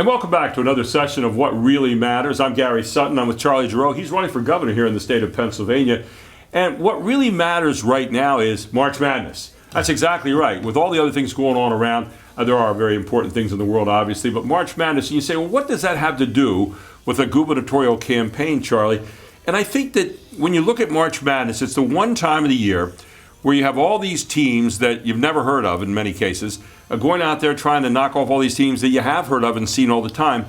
And welcome back to another session of What Really Matters. I'm Gary Sutton. I'm with Charlie Giroux. He's running for governor here in the state of Pennsylvania. And what really matters right now is March Madness. That's exactly right. With all the other things going on around, there are very important things in the world, obviously, but March Madness, and you say, well, what does that have to do with a gubernatorial campaign, Charlie? And I think that when you look at March Madness, it's the one time of the year where you have all these teams that you've never heard of in many cases, going out there trying to knock off all these teams that you have heard of and seen all the time.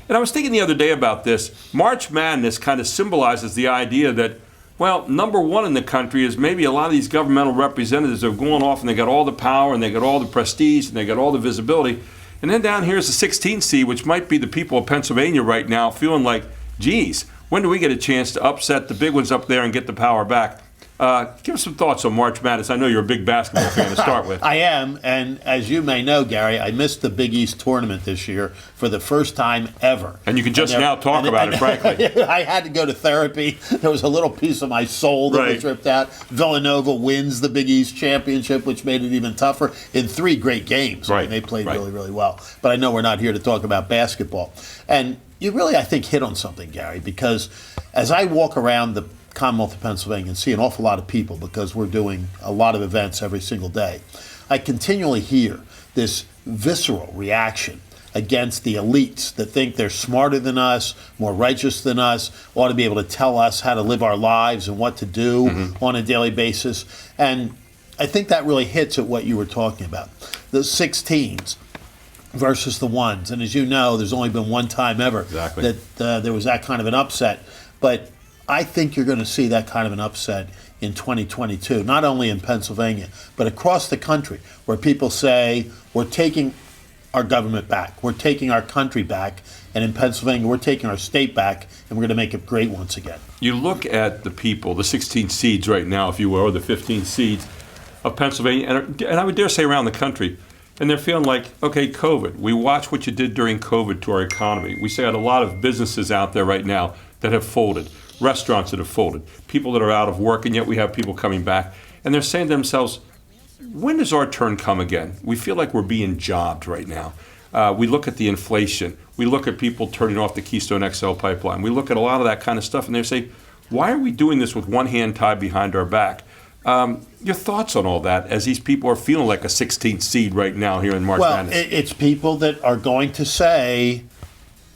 And I was thinking the other day about this. March Madness kind of symbolizes the idea that, well, number one in the country is maybe a lot of these governmental representatives are going off and they got all the power and they got all the prestige and they got all the visibility. And then down here is the 16th seed, which might be the people of Pennsylvania right now feeling like, geez, when do we get a chance to upset the big ones up there and get the power back? Give us some thoughts on March Madness. I know you're a big basketball fan to start with. I am, and as you may know, Gary, I missed the Big East tournament this year for the first time ever. And you can just now talk about it, frankly. I had to go to therapy. There was a little piece of my soul that was ripped out. Villanova wins the Big East championship, which made it even tougher in 3 great games. Right. I mean, they played really, really well. But I know we're not here to talk about basketball. And you really, I think, hit on something, Gary, because as I walk around the Commonwealth of Pennsylvania and see an awful lot of people because we're doing a lot of events every single day, I continually hear this visceral reaction against the elites that think they're smarter than us, more righteous than us, ought to be able to tell us how to live our lives and what to do on a daily basis. And I think that really hits at what you were talking about. The 16s versus the ones. And as you know, there's only been one time ever that there was that kind of an upset. But I think you're going to see that kind of an upset in 2022, not only in Pennsylvania, but across the country, where people say, we're taking our government back, we're taking our country back, and in Pennsylvania, we're taking our state back, and we're going to make it great once again. You look at the people, the 16 seeds right now, if you will, or the 15 seeds of Pennsylvania, and I would dare say around the country, and they're feeling like, okay, COVID, we watched what you did during COVID to our economy. We see a lot of businesses out there right now that have folded. Restaurants that have folded, people that are out of work, and yet we have people coming back. And they're saying to themselves, when does our turn come again? We feel like we're being jobbed right now. We look at the inflation. We look at people turning off the Keystone XL pipeline. We look at a lot of that kind of stuff, and they say, why are we doing this with one hand tied behind our back? Your thoughts on all that as these people are feeling like a 16th seed right now here in March Madness? Well, it's people that are going to say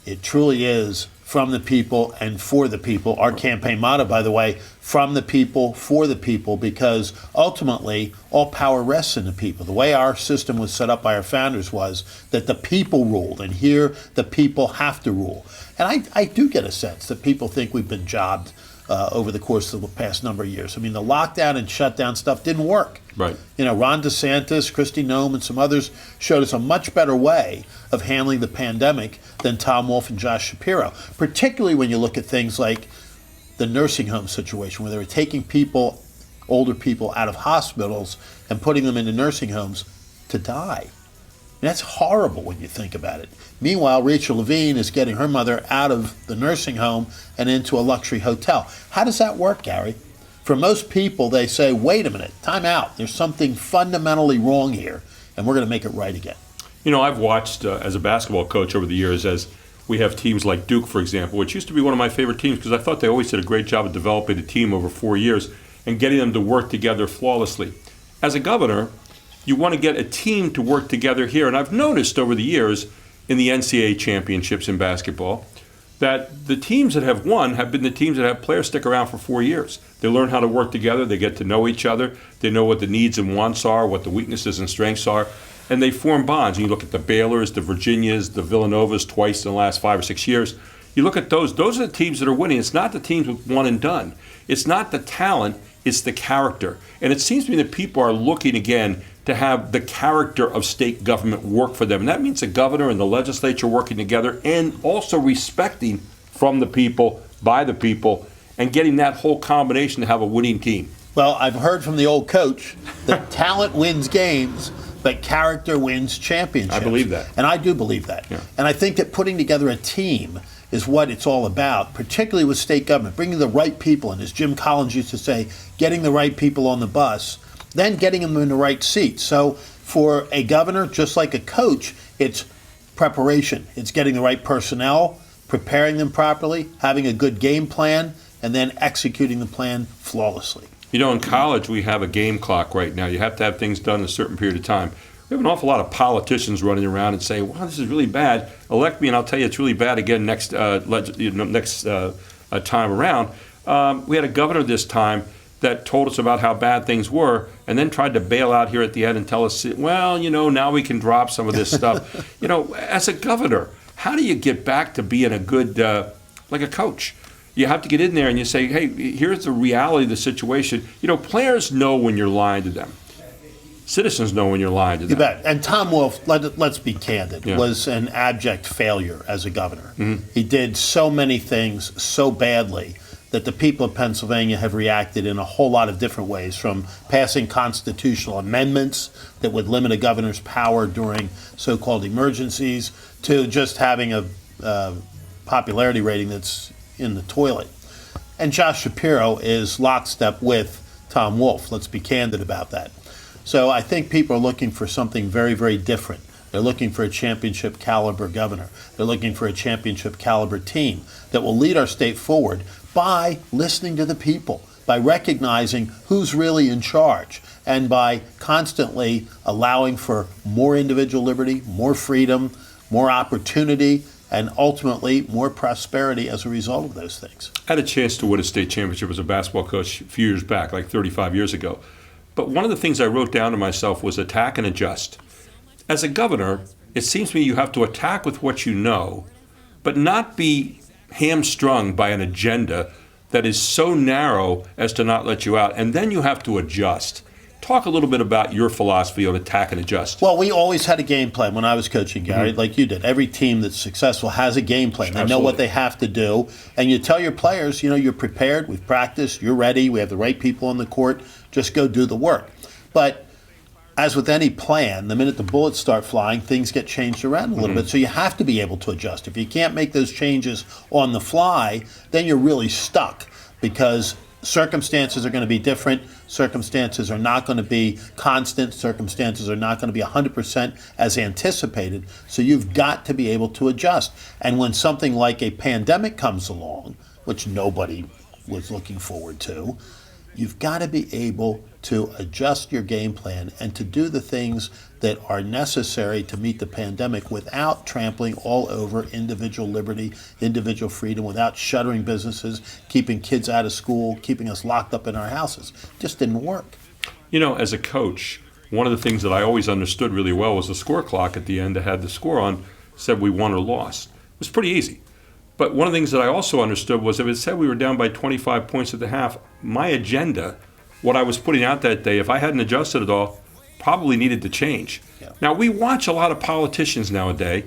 it truly is from the people and for the people. Our campaign motto, by the way, from the people, for the people, because ultimately all power rests in the people. The way our system was set up by our founders was that the people ruled, and here the people have to rule. And I do get a sense that people think we've been jobbed over the course of the past number of years. I mean, the lockdown and shutdown stuff didn't work. Right. You know, Ron DeSantis, Kristi Noem, and some others showed us a much better way of handling the pandemic than Tom Wolf and Josh Shapiro, particularly when you look at things like the nursing home situation, where they were taking people, older people, out of hospitals and putting them into nursing homes to die. And that's horrible when you think about it. Meanwhile, Rachel Levine is getting her mother out of the nursing home and into a luxury hotel. How does that work, Gary? For most people, they say, wait a minute, time out. There's something fundamentally wrong here, and we're going to make it right again. You know, I've watched as a basketball coach over the years as we have teams like Duke, for example, which used to be one of my favorite teams because I thought they always did a great job of developing a team over 4 years and getting them to work together flawlessly. As a governor, you want to get a team to work together here. And I've noticed over the years in the NCAA championships in basketball that the teams that have won have been the teams that have players stick around for 4 years. They learn how to work together. They get to know each other. They know what the needs and wants are, what the weaknesses and strengths are. And they form bonds. And you look at the Baylors, the Virginias, the Villanovas twice in the last 5 or 6 years. You look at those are the teams that are winning. It's not the teams with one and done. It's not the talent, it's the character. And it seems to me that people are looking again to have the character of state government work for them. And that means the governor and the legislature working together and also respecting from the people, by the people, and getting that whole combination to have a winning team. Well, I've heard from the old coach that talent wins games, but character wins championships. I believe that. And I do believe that. Yeah. And I think that putting together a team is what it's all about, particularly with state government, bringing the right people in, as Jim Collins used to say, getting the right people on the bus, then getting them in the right seat. So for a governor, just like a coach, it's preparation. It's getting the right personnel, preparing them properly, having a good game plan, and then executing the plan flawlessly. You know, in college, we have a game clock right now. You have to have things done in a certain period of time. We have an awful lot of politicians running around and saying, "Wow, this is really bad. Elect me, and I'll tell you it's really bad again next time around." We had a governor this time that told us about how bad things were, and then tried to bail out here at the end and tell us, "Well, now we can drop some of this stuff." As a governor, how do you get back to being a good, like a coach? You have to get in there and you say, "Hey, here's the reality of the situation." Players know when you're lying to them. Citizens know when you're lying to them. You bet. And Tom Wolf, let's be candid, Yeah. was an abject failure as a governor. Mm-hmm. He did so many things so badly that the people of Pennsylvania have reacted in a whole lot of different ways, from passing constitutional amendments that would limit a governor's power during so-called emergencies to just having a popularity rating that's in the toilet. And Josh Shapiro is lockstep with Tom Wolf. Let's be candid about that. So I think people are looking for something very, very different. They're looking for a championship caliber governor. They're looking for a championship caliber team that will lead our state forward by listening to the people, by recognizing who's really in charge, and by constantly allowing for more individual liberty, more freedom, more opportunity, and ultimately more prosperity as a result of those things. I had a chance to win a state championship as a basketball coach a few years back, like 35 years ago. But one of the things I wrote down to myself was attack and adjust. As a governor, it seems to me you have to attack with what you know, but not be hamstrung by an agenda that is so narrow as to not let you out. And then you have to adjust. Talk a little bit about your philosophy on attack and adjust. Well, we always had a game plan when I was coaching, Gary, like you did. Every team that's successful has a game plan. They know what they have to do. And you tell your players, you're prepared, we've practiced, you're ready, we have the right people on the court, just go do the work. But as with any plan, the minute the bullets start flying, things get changed around a little bit. So you have to be able to adjust. If you can't make those changes on the fly, then you're really stuck, because circumstances are going to be different. Circumstances are not going to be constant. Circumstances are not going to be 100% as anticipated. So you've got to be able to adjust. And when something like a pandemic comes along, which nobody was looking forward to, you've got to be able to adjust your game plan and to do the things that are necessary to meet the pandemic without trampling all over individual liberty, individual freedom, without shuttering businesses, keeping kids out of school, keeping us locked up in our houses. It just didn't work. As a coach, one of the things that I always understood really well was the score clock at the end that had the score on, said we won or lost. It was pretty easy. But one of the things that I also understood was if it said we were down by 25 points at the half, my agenda, what I was putting out that day, if I hadn't adjusted it all, probably needed to change. Yeah. Now, we watch a lot of politicians nowadays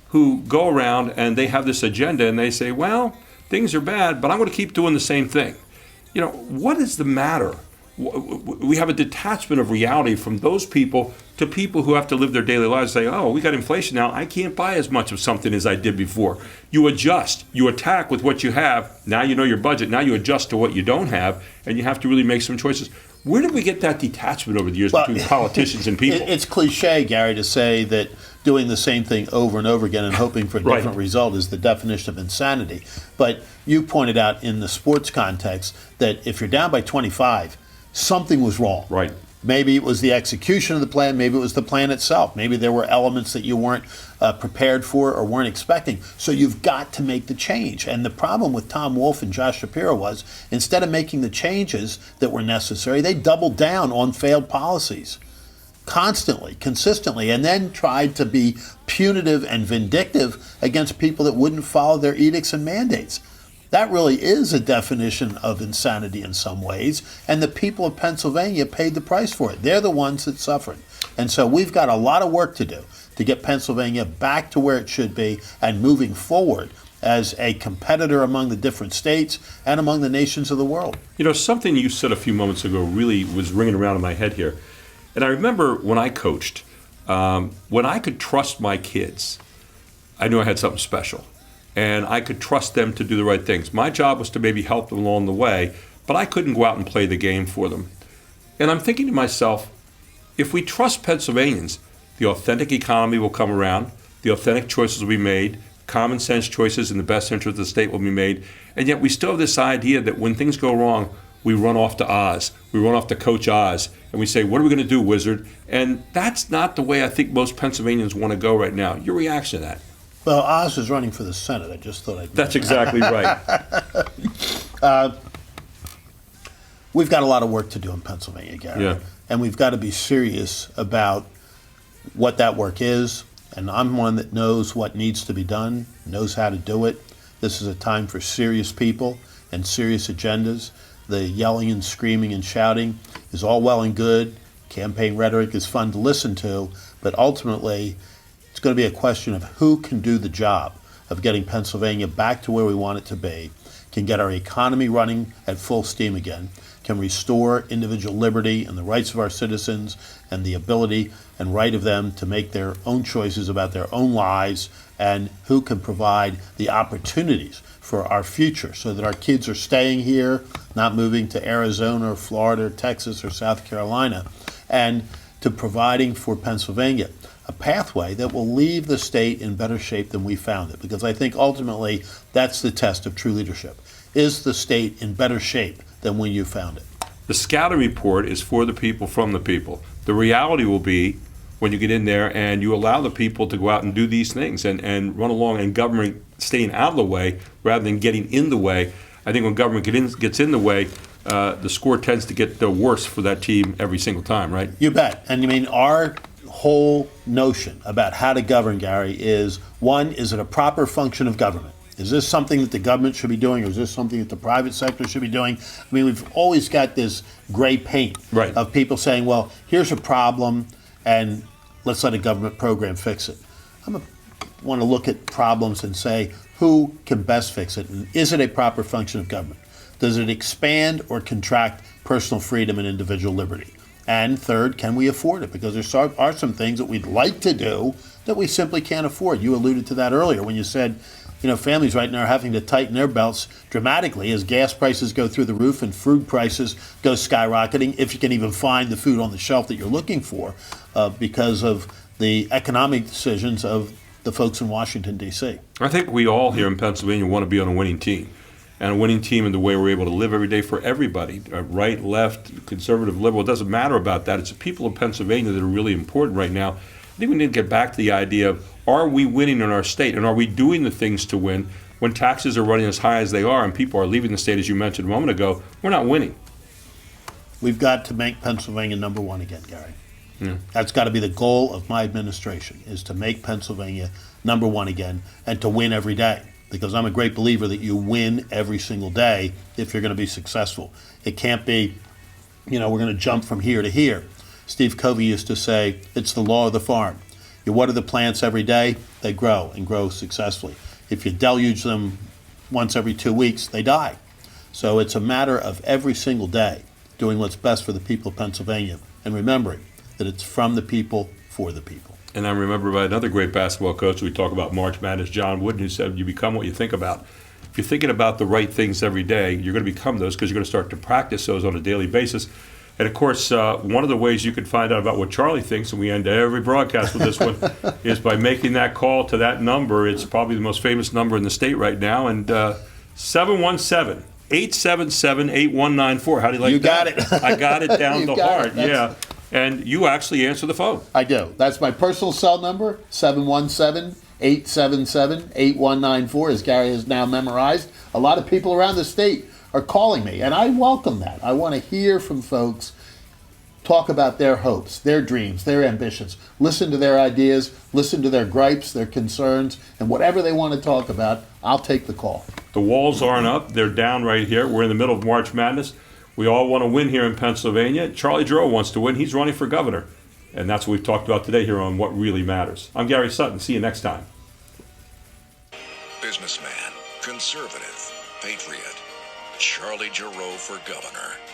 who go around and they have this agenda and they say, well, things are bad, but I'm going to keep doing the same thing. What is the matter? We have a detachment of reality from those people to people who have to live their daily lives and say, oh, we got inflation now. I can't buy as much of something as I did before. You adjust. You attack with what you have. Now you know your budget. Now you adjust to what you don't have, and you have to really make some choices. Where did we get that detachment over the years between politicians and people? It's cliche, Gary, to say that doing the same thing over and over again and hoping for a different result is the definition of insanity. But you pointed out in the sports context that if you're down by 25, something was wrong. Right. Maybe it was the execution of the plan. Maybe it was the plan itself. Maybe there were elements that you weren't prepared for or weren't expecting. So you've got to make the change. And the problem with Tom Wolf and Josh Shapiro was, instead of making the changes that were necessary, they doubled down on failed policies constantly, consistently, and then tried to be punitive and vindictive against people that wouldn't follow their edicts and mandates. That really is a definition of insanity in some ways, and the people of Pennsylvania paid the price for it. They're the ones that suffered. And so we've got a lot of work to do to get Pennsylvania back to where it should be and moving forward as a competitor among the different states and among the nations of the world. Something you said a few moments ago really was ringing around in my head here. And I remember when I coached, when I could trust my kids, I knew I had something special. And I could trust them to do the right things. My job was to maybe help them along the way, but I couldn't go out and play the game for them. And I'm thinking to myself, if we trust Pennsylvanians, the authentic economy will come around, the the authentic choices will be made, common sense choices in the best interest of the state will be made, and yet we still have this idea that when things go wrong, we run off to Oz. We run off to Coach Oz, and we say, what are we going to do, Wizard? And that's not the way I think most Pennsylvanians want to go right now. Your reaction to that? Well, Oz is running for the Senate. I just thought I'd. That's exactly right. We've got a lot of work to do in Pennsylvania, Gary. Yeah. And we've got to be serious about what that work is. And I'm one that knows what needs to be done, knows how to do it. This is a time for serious people and serious agendas. The yelling and screaming and shouting is all well and good. Campaign rhetoric is fun to listen to, but ultimately it's going to be a question of who can do the job of getting Pennsylvania back to where we want it to be, can get our economy running at full steam again, can restore individual liberty and the rights of our citizens and the ability and right of them to make their own choices about their own lives, and who can provide the opportunities for our future so that our kids are staying here, not moving to Arizona or Florida or Texas or South Carolina, and to providing for Pennsylvania a pathway that will leave the state in better shape than we found it. Because I think ultimately that's the test of true leadership. Is the state in better shape than when you found it? The scouting report is for the people, from the people. The reality will be when you get in there and you allow the people to go out and do these things and run along, and government staying out of the way rather than getting in the way. I think when government gets in the way, the score tends to get worse for that team every single time, right? You bet. And I mean, our whole notion about how to govern, Gary, is one, is it a proper function of government? Is this something that the government should be doing, or is this something that the private sector should be doing? I mean, we've always got this gray paint Right. of people saying, well, here's a problem, and let's let a government program fix it. I want to look at problems and say, who can best fix it? And is it a proper function of government? Does it expand or contract personal freedom and individual liberty? And third, can we afford it? Because there are some things that we'd like to do that we simply can't afford. You alluded to that earlier when you said, families right now are having to tighten their belts dramatically as gas prices go through the roof and food prices go skyrocketing, if you can even find the food on the shelf that you're looking for, because of the economic decisions of the folks in Washington, D.C. I think we all here in Pennsylvania want to be on a winning team. And a winning team in the way we're able to live every day for everybody, right, left, conservative, liberal. It doesn't matter about that. It's the people of Pennsylvania that are really important right now. I think we need to get back to the idea of, are we winning in our state, and are we doing the things to win? When taxes are running as high as they are and people are leaving the state, as you mentioned a moment ago, we're not winning. We've got to make Pennsylvania number one again, Gary. Yeah. That's got to be the goal of my administration, is to make Pennsylvania number one again and to win every day. Because I'm a great believer that you win every single day if you're going to be successful. It can't be, we're going to jump from here to here. Steve Covey used to say, it's the law of the farm. You water the plants every day, they grow and grow successfully. If you deluge them once every 2 weeks, they die. So it's a matter of every single day doing what's best for the people of Pennsylvania and remembering that it's from the people, for the people. And I'm remembered by another great basketball coach. We talk about March Madness, John Wooden, who said, you become what you think about. If you're thinking about the right things every day, you're going to become those, because you're going to start to practice those on a daily basis. And of course, one of the ways you can find out about what Charlie thinks, and we end every broadcast with this one, is by making that call to that number. It's probably the most famous number in the state right now, and 717-877-8194. How do you like that? You got it. I got it down You the got heart, it. That's- yeah. And you actually answer the phone. I do. That's my personal cell number, 717-877-8194, as Gary has now memorized. A lot of people around the state are calling me, and I welcome that. I want to hear from folks, talk about their hopes, their dreams, their ambitions. Listen to their ideas, listen to their gripes, their concerns, and whatever they want to talk about, I'll take the call. The walls aren't up. They're down right here. We're in the middle of March Madness. We all want to win here in Pennsylvania. Charlie Giroux wants to win. He's running for governor. And that's what we've talked about today here on What Really Matters. I'm Gary Sutton. See you next time. Businessman, conservative, patriot, Charlie Giroux for governor.